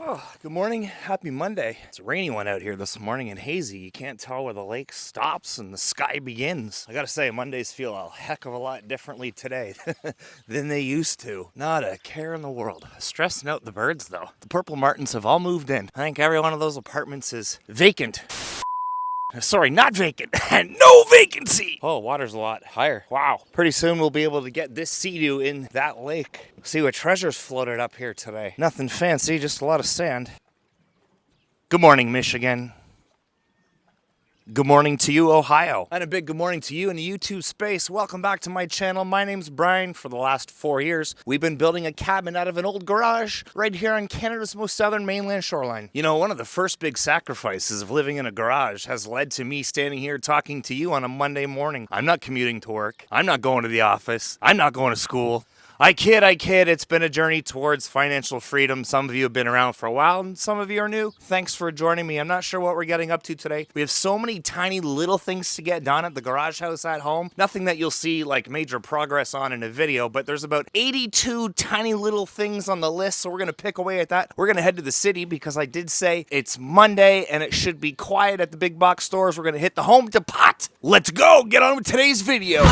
Oh, good morning. Happy Monday. It's a rainy one out here this morning and hazy. You can't tell where the lake stops and the sky begins. I gotta say, Mondays feel a heck of a lot differently today than they used to. Not a care in the world. Stressing out the birds though. The purple martins have all moved in. I think every one of those apartments is vacant. Sorry, not vacant. No vacancy! Oh, water's a lot higher. Wow. Pretty soon we'll be able to get this sea-doo in that lake. See what treasures floated up here today. Nothing fancy, just a lot of sand. Good morning, Michigan. Good morning to you, Ohio. And a big good morning to you in the YouTube space. Welcome back to my channel. My name's Brian. For the last 4 years, we've been building a cabin out of an old garage right here on Canada's most southern mainland shoreline. You know, one of the first big sacrifices of living in a garage has led to me standing here talking to you on a Monday morning. I'm not commuting to work. I'm not going to the office. I'm not going to school. I kid. It's been a journey towards financial freedom. Some of you have been around for a while and some of you are new. Thanks for joining me. I'm not sure what we're getting up to today. We have so many tiny little things to get done at the garage house at home. Nothing that you'll see like major progress on in a video, but there's about 82 tiny little things on the list, so we're gonna pick away at that. We're gonna head to the city because I did say it's Monday and it should be quiet at the big box stores. We're gonna hit the Home Depot. Let's go, get on with today's video.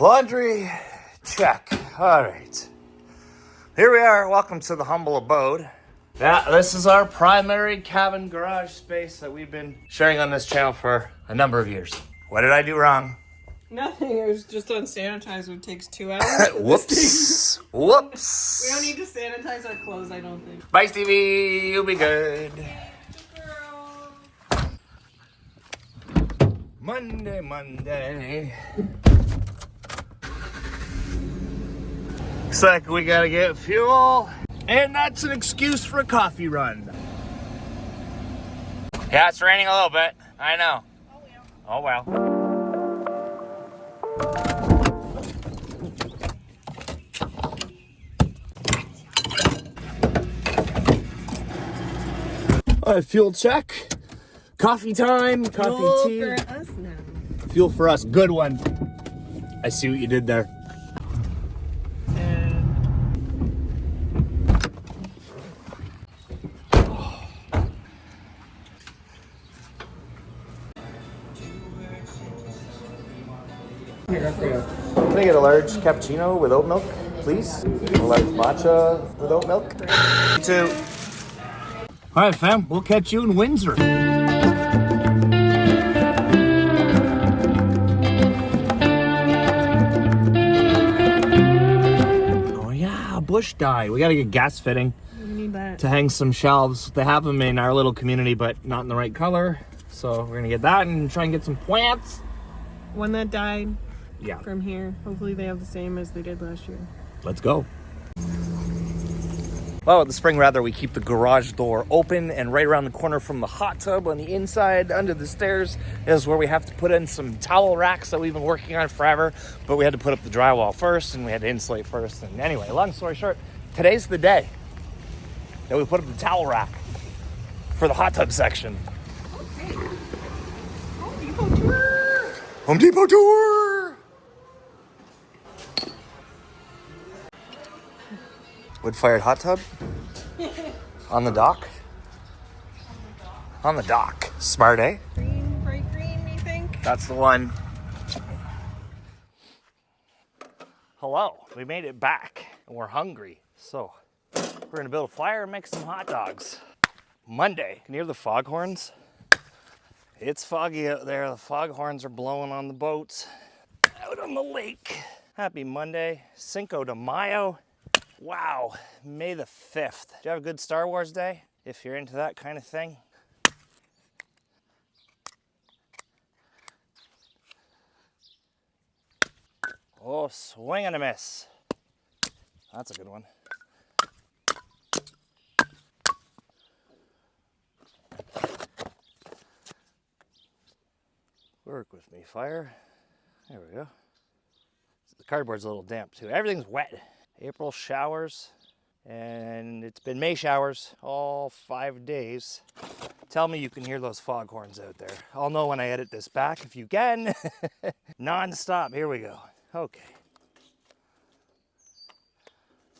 Laundry, check. All right. Here we are. Welcome to the humble abode. Yeah, this is our primary cabin garage space that we've been sharing on this channel for a number of years. What did I do wrong? Nothing. It was just on sanitizer. It takes 2 hours. Whoops. Whoops. We don't need to sanitize our clothes, I don't think. Bye, Stevie. You'll be good. Monday. Looks like we gotta get fuel, and that's an excuse for a coffee run. Yeah, it's raining a little bit. I know. Oh well. All right, fuel check. Coffee time. Coffee tea. Fuel for us now. Fuel for us. Good one. I see what you did there. Can I get a large cappuccino with oat milk, please? A large matcha with oat milk? Me too. All right, fam. We'll catch you in Windsor. Oh yeah, bush dye. We gotta get gas fitting. We need that. To hang some shelves. They have them in our little community, but not in the right color. So we're gonna get that and try and get some plants. One that died. Yeah. From here. Hopefully they have the same as they did last year. Let's go. Well, with the spring weather, we keep the garage door open, and right around the corner from the hot tub on the inside under the stairs is where we have to put in some towel racks that we've been working on forever, but we had to put up the drywall first and we had to insulate first. And anyway, long story short, today's the day that we put up the towel rack for the hot tub section. Okay. Home Depot tour! Home Depot tour! Wood-fired hot tub? On the dock? On the dock. Smart, eh? Green, bright green, you think? That's the one. Hello. We made it back, and we're hungry. So, we're gonna build a fire and make some hot dogs. Monday. Can you hear the foghorns? It's foggy out there. The foghorns are blowing on the boats out on the lake. Happy Monday. Cinco de Mayo. Wow, May the 5th. Did you have a good Star Wars day? If you're into that kind of thing. Oh, swing and a miss. That's a good one. Work with me, fire. There we go. Cardboard's a little damp too. Everything's wet. April showers, and it's been May showers all 5 days. Tell me you can hear those foghorns out there. I'll know when I edit this back if you can. Non-stop, here we go. Okay.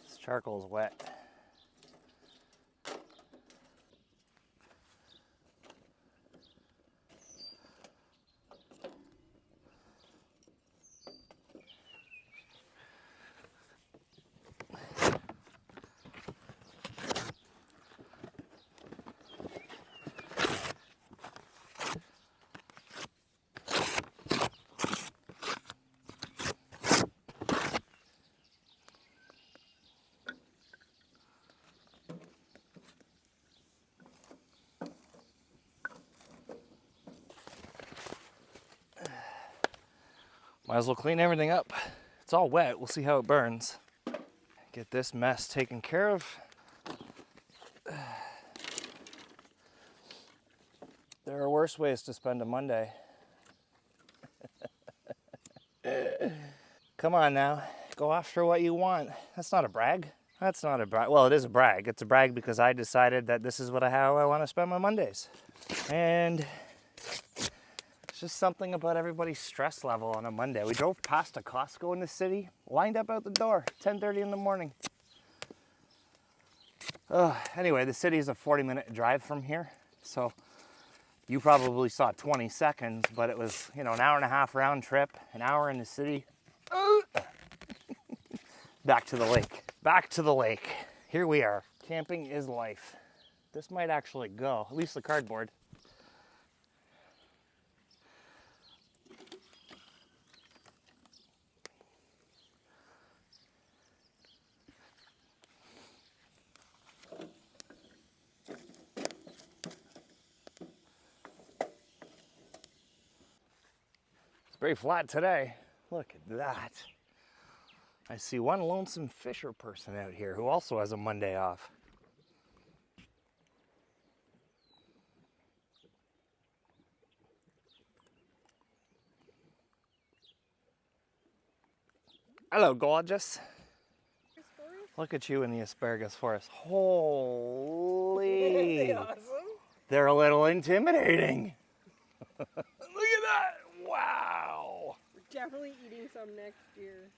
This charcoal's wet. Might as well clean everything up. It's all wet, we'll see how it burns. Get this mess taken care of. There are worse ways to spend a Monday. Come on now, go after what you want. That's not a brag. That's not a brag. Well, it is a brag. It's a brag because I decided that this is how I want to spend my Mondays. And it's just something about everybody's stress level on a Monday. We drove past a Costco in the city, lined up out the door, 10:30 in the morning. Anyway, the city is a 40-minute drive from here, so you probably saw 20 seconds, but it was, an hour and a half round trip, an hour in the city. Back to the lake. Back to the lake. Here we are. Camping is life. This might actually go, at least the cardboard. Very flat today. Look at that. I see one lonesome fisher person out here who also has a Monday off. Hello, gorgeous. Look at you in the asparagus forest. Holy. Isn't that awesome? They're a little intimidating. Look at that. Wow. We're definitely eating some next year.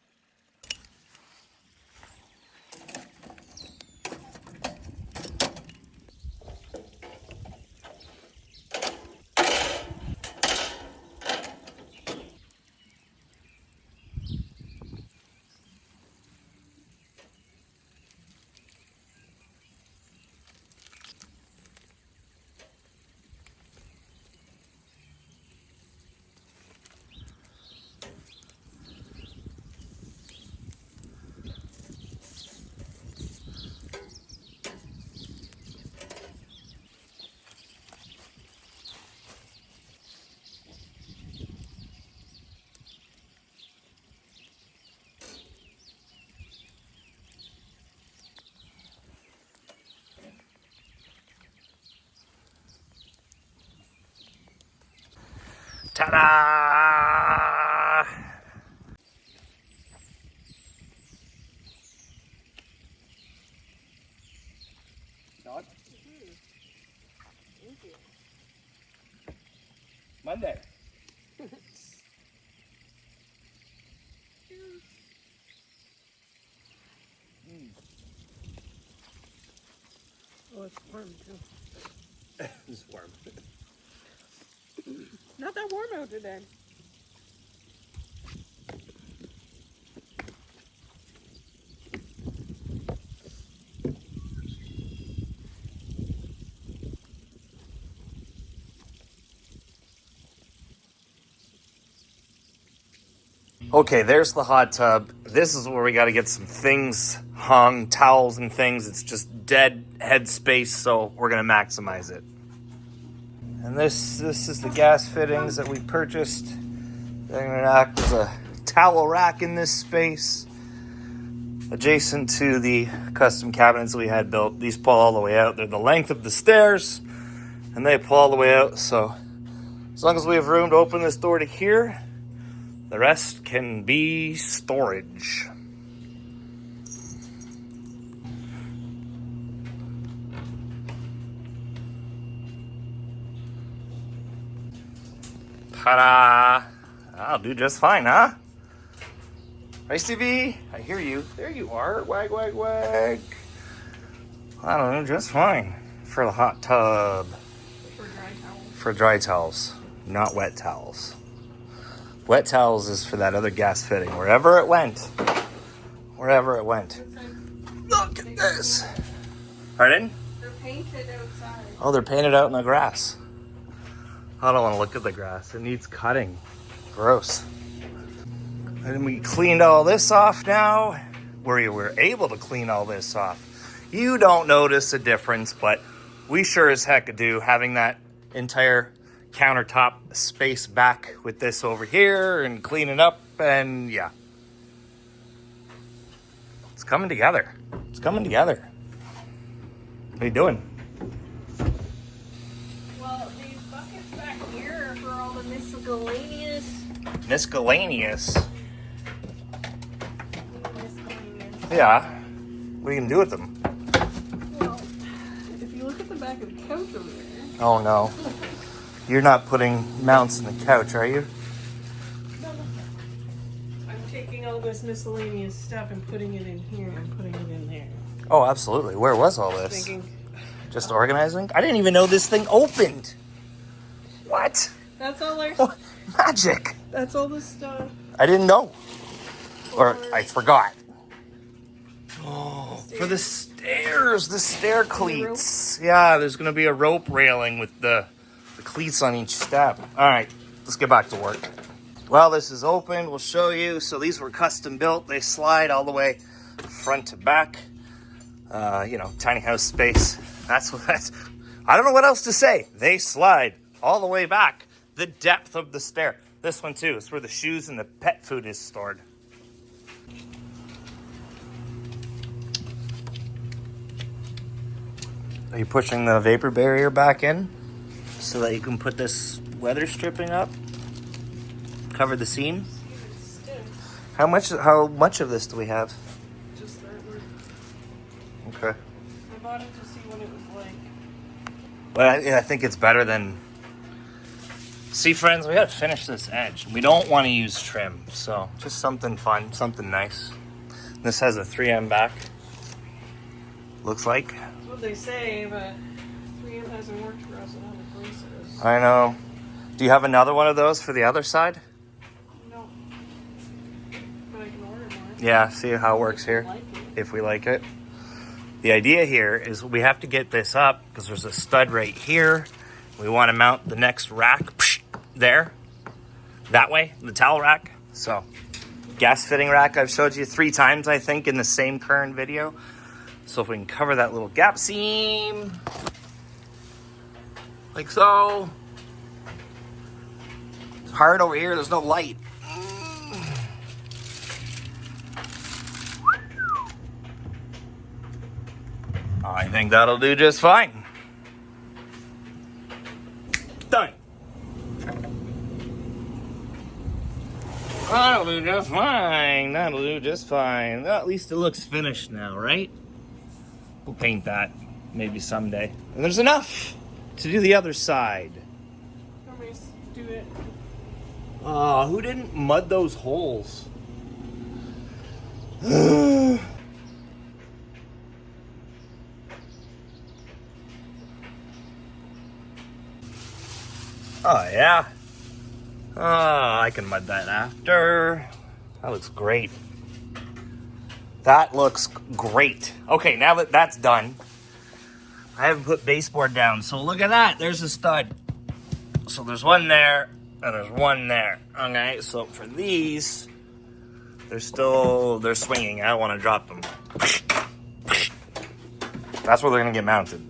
Ta-da! Dog? Thank you. Monday. Oh, it's warm too. It's warm. Not that warm out today. Okay, there's the hot tub. This is where we got to get some things hung, towels and things. It's just dead head space, so we're going to maximize it. And this is the gas fittings that we purchased. They're going to act as a towel rack in this space, adjacent to the custom cabinets we had built. These pull all the way out. They're the length of the stairs, and they pull all the way out. So as long as we have room to open this door to here, The rest can be storage. Ta-da! I'll do just fine, huh? Right, Stevie? I hear you. There you are. Wag, wag, wag. I don't know, just fine. For the hot tub. For dry towels. For dry towels, not wet towels. Wet towels is for that other gas fitting. Wherever it went. Wherever it went. Look at this. Pardon? They're painted outside. Oh, they're painted out in the grass. I don't want to look at the grass. It needs cutting. Gross. And we cleaned all this off now. We were able to clean all this off. You don't notice a difference, but we sure as heck do, having that entire countertop space back with this over here and cleaning up, and yeah. It's coming together. It's coming together. What are you doing? Well, these buckets back here are for all the miscellaneous. Miscellaneous? Yeah. What are you going to do with them? Well, if you look at the back of the couch over there. Oh, no. You're not putting mounts in the couch, are you? No. I'm taking all this miscellaneous stuff and putting it in here and putting it in there. Oh, absolutely. Where was all this? Thinking, Just organizing? I didn't even know this thing opened. What? that's all our. What? Magic. That's all the stuff. I didn't know. Or I forgot. Oh, for the stairs, the stair cleats. Yeah, there's going to be a rope railing with the cleats on each step. All right, let's get back to work. Well, this is open. We'll show you. So these were custom built. They slide all the way front to back. Tiny house space. That's. I don't know what else to say. They slide all the way back. The depth of the stair. This one too. It's where the shoes and the pet food is stored. Are you pushing the vapor barrier back in so that you can put this weather stripping up? Cover the seam? How much of this do we have? Just that word. Okay. I bought it to see what it was like. But I think it's better than... See, friends, we gotta finish this edge. We don't want to use trim, so just something fun, something nice. This has a 3M back. Looks like. That's what they say, but 3M hasn't worked for us in other places. I know. Do you have another one of those for the other side? No. But I can order more. Yeah, see how it works here, Like it. if we like it. The idea here is we have to get this up because there's a stud right here. We want to mount the next rack there, that way, the towel rack. So, gas fitting rack I've showed you 3 times, I think, in the same current video. So if we can cover that little gap seam, like so. It's hard over here, there's no light. I think that'll do just fine. Done. That'll do just fine. That'll do just fine. Well, at least it looks finished now, right? We'll paint that maybe someday. And there's enough to do the other side. Want me to do it? Who didn't mud those holes? Oh, yeah. Oh, I can mud that after. That looks great. That looks great. Okay, now that that's done, I haven't put baseboard down, so look at that. There's a stud. So there's one there, and there's one there. Okay, so for these, they're swinging. I don't want to drop them. That's where they're going to get mounted.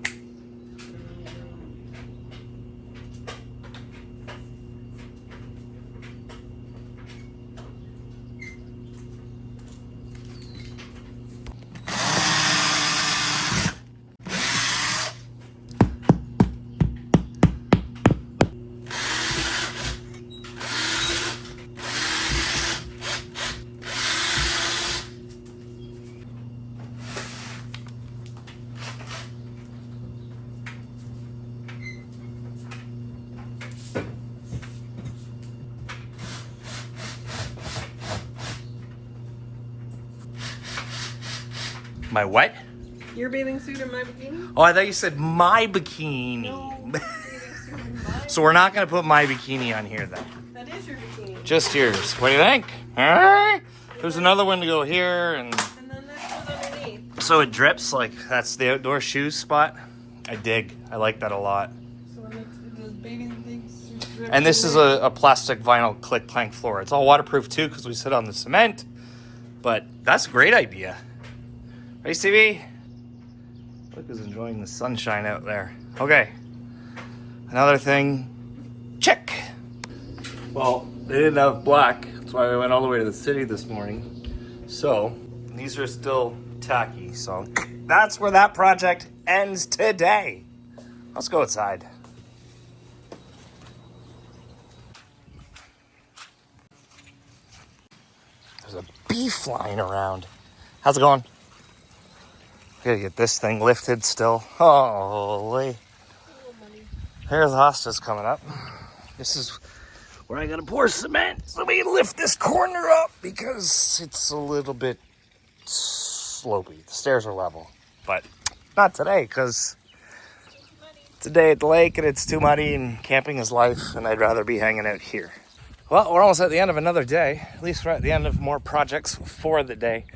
My what? Your bathing suit and my bikini? Oh, I thought you said my bikini. No, your bathing suit and my. So we're not going to put my bikini on here then. That is your bikini. Just yours. What do you think? Huh? There's another one to go here, and And then that goes underneath. so it drips. Like that's the outdoor shoes spot. I dig. I like that a lot. So when the bathing things. And this is a plastic vinyl click plank floor. It's all waterproof too because we sit on the cement. But that's a great idea. Right, Stevie? Look who's enjoying the sunshine out there. Okay. Another thing. Check. Well, they didn't have black. That's why we went all the way to the city this morning. So, these are still tacky. So, that's where that project ends today. Let's go outside. There's a bee flying around. How's it going? I gotta get this thing lifted still. Holy. Here's the hostas coming up. This is where I gotta pour cement so we can lift this corner up because it's a little bit slopey. The stairs are level, but not today because it's a day at the lake and it's too muddy and camping is life and I'd rather be hanging out here. Well, we're almost at the end of another day. At least we're at the end of more projects for the day.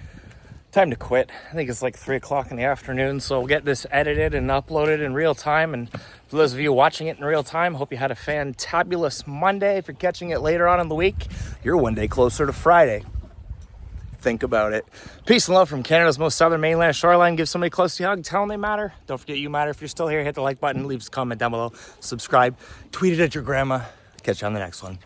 Time to quit. I think it's like 3 o'clock in the afternoon, so we'll get this edited and uploaded in real time. And for those of you watching it in real time, hope you had a fantabulous Monday. If you're catching it later on in the week, you're one day closer to Friday. Think about it. Peace and love from Canada's most southern mainland shoreline. Give somebody close to you a hug. Tell them they matter. Don't forget you matter. If you're still here, hit the like button. Leave us a comment down below. Subscribe. Tweet it at your grandma. Catch you on the next one.